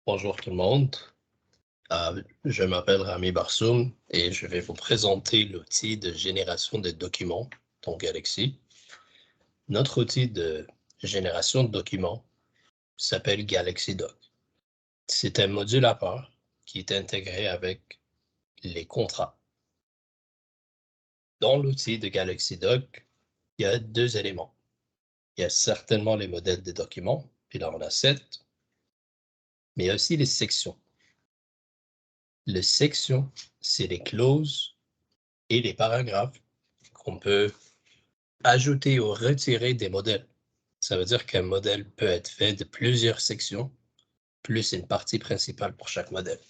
Bonjour tout le monde. Je m'appelle Rami Barsoum et je vais vous présenter l'outil de génération de documents dans Galaxy. Notre outil de génération de documents s'appelle Galaxy Doc. C'est un module à part qui est intégré avec les contrats. Dans l'outil de Galaxy Doc, il y a deux éléments. Il y a certainement les modèles des documents, puis là on a 7, mais il y a aussi les sections. Les sections, c'est les clauses et les paragraphes qu'on peut ajouter ou retirer des modèles. Ça veut dire qu'un modèle peut être fait de plusieurs sections, plus une partie principale pour chaque modèle.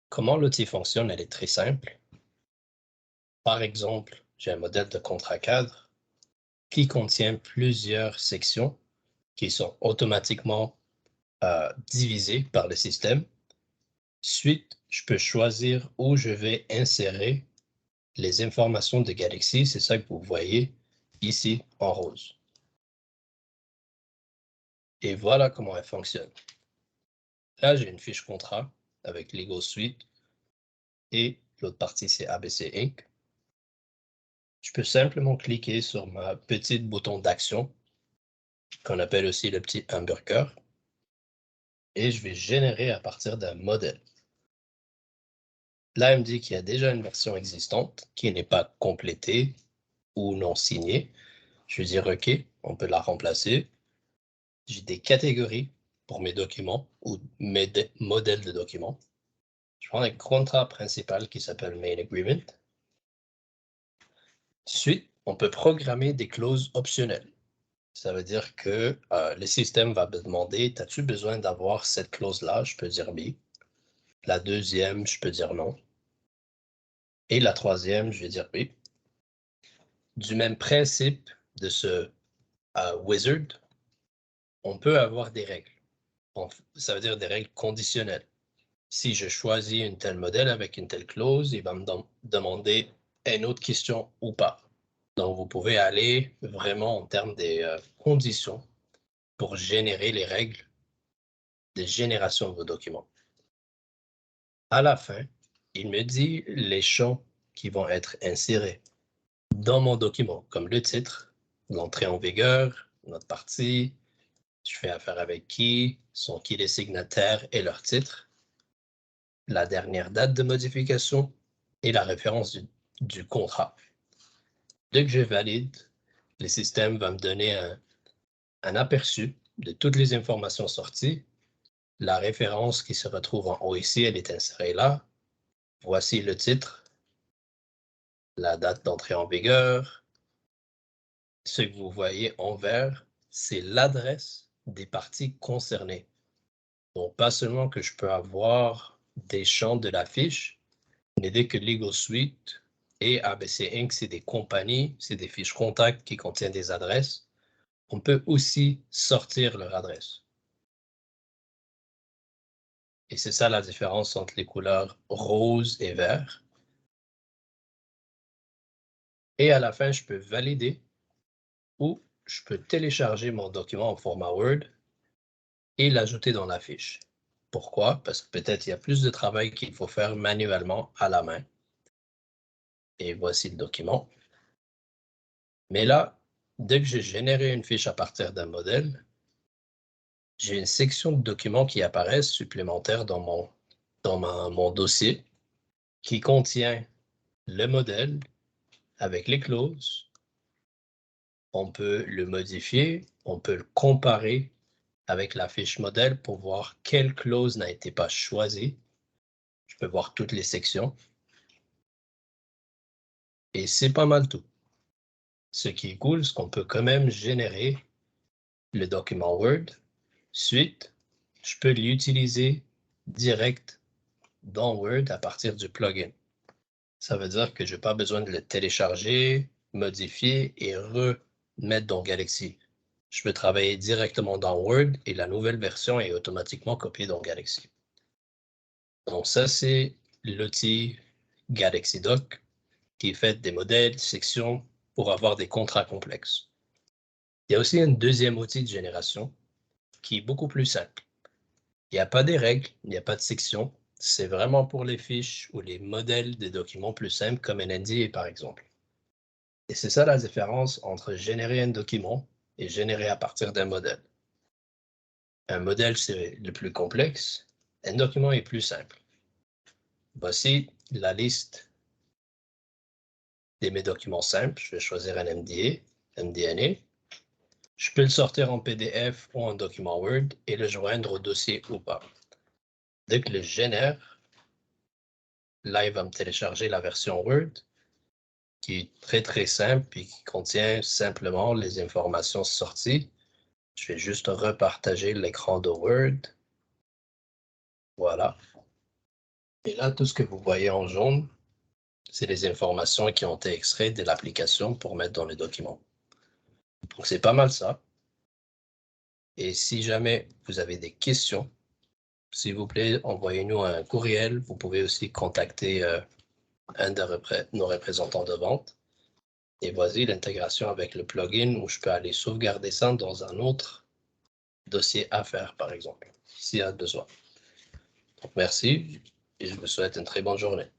Comment l'outil fonctionne? Elle est très simple. Par exemple, j'ai un modèle de contrat cadre qui contient plusieurs sections qui sont automatiquement divisées par le système. Ensuite, je peux choisir où je vais insérer les informations de Galaxy. C'est ça que vous voyez ici en rose. Et voilà comment elle fonctionne. Là, j'ai une fiche contrat avec Legal Suite et l'autre partie, c'est ABC Inc. Je peux simplement cliquer sur ma petite bouton d'action, qu'on appelle aussi le petit hamburger, et je vais générer à partir d'un modèle. Là, il me dit qu'il y a déjà une version existante qui n'est pas complétée ou non signée. Je vais dire OK, on peut la remplacer. J'ai des catégories pour mes documents ou mes modèles de documents. Je prends un contrat principal qui s'appelle Main Agreement. Ensuite, on peut programmer des clauses optionnelles. Ça veut dire que le système va me demander, as-tu besoin d'avoir cette clause-là? Je peux dire oui. La deuxième, je peux dire non. Et la troisième, je vais dire oui. Du même principe de ce wizard, on peut avoir des règles. Ça veut dire des règles conditionnelles. Si je choisis un tel modèle avec une telle clause, il va me demander une autre question ou pas. Donc, vous pouvez aller vraiment en termes des conditions pour générer les règles de génération de vos documents. À la fin, il me dit les champs qui vont être insérés dans mon document, comme le titre, l'entrée en vigueur, notre partie, je fais affaire avec qui, sont qui les signataires et leur titre, la dernière date de modification et la référence du contrat. Dès que je valide, le système va me donner un aperçu de toutes les informations sorties. La référence qui se retrouve en haut ici, elle est insérée là. Voici le titre, la date d'entrée en vigueur. Ce que vous voyez en vert, c'est l'adresse des parties concernées. Donc, pas seulement que je peux avoir des champs de la fiche, mais dès que Legal Suite et ABC Inc., c'est des compagnies, c'est des fiches contacts qui contiennent des adresses, on peut aussi sortir leur adresse. Et c'est ça la différence entre les couleurs rose et vert. Et à la fin, je peux valider ou je peux télécharger mon document en format Word et l'ajouter dans la fiche. Pourquoi? Parce que peut-être il y a plus de travail qu'il faut faire manuellement à la main. Et voici le document. Mais là, dès que j'ai généré une fiche à partir d'un modèle, j'ai une section de documents qui apparaissent supplémentaires dans mon dossier qui contient le modèle avec les clauses. On peut le modifier, on peut le comparer avec la fiche modèle pour voir quelle clause n'a été pas choisie. Je peux voir toutes les sections. Et c'est pas mal tout. Ce qui est cool, c'est qu'on peut quand même générer le document Word. Ensuite, je peux l'utiliser direct dans Word à partir du plugin. Ça veut dire que je n'ai pas besoin de le télécharger, modifier et remettre dans Galaxy. Je peux travailler directement dans Word et la nouvelle version est automatiquement copiée dans Galaxy. Donc ça, c'est l'outil Galaxy Doc qui est fait des modèles, sections pour avoir des contrats complexes. Il y a aussi un deuxième outil de génération qui est beaucoup plus simple. Il n'y a pas des règles, il n'y a pas de section. C'est vraiment pour les fiches ou les modèles des documents plus simples comme un NDA par exemple. Et c'est ça la différence entre générer un document et générer à partir d'un modèle. Un modèle, c'est le plus complexe. Un document est plus simple. Voici la liste de mes documents simples. Je vais choisir un MDNA. Je peux le sortir en PDF ou en document Word et le joindre au dossier ou pas. Dès que je le génère, là, il va me télécharger la version Word qui est très simple et qui contient simplement les informations sorties. Je vais juste repartager l'écran de Word. Voilà. Et là, tout ce que vous voyez en jaune, c'est les informations qui ont été extraites de l'application pour mettre dans les documents. Donc, c'est pas mal ça. Et si jamais vous avez des questions, s'il vous plaît, envoyez-nous un courriel. Vous pouvez aussi contacter un de nos représentants de vente. Et voici l'intégration avec le plugin où je peux aller sauvegarder ça dans un autre dossier à faire, par exemple, s'il y a besoin. Donc, merci et je vous souhaite une très bonne journée.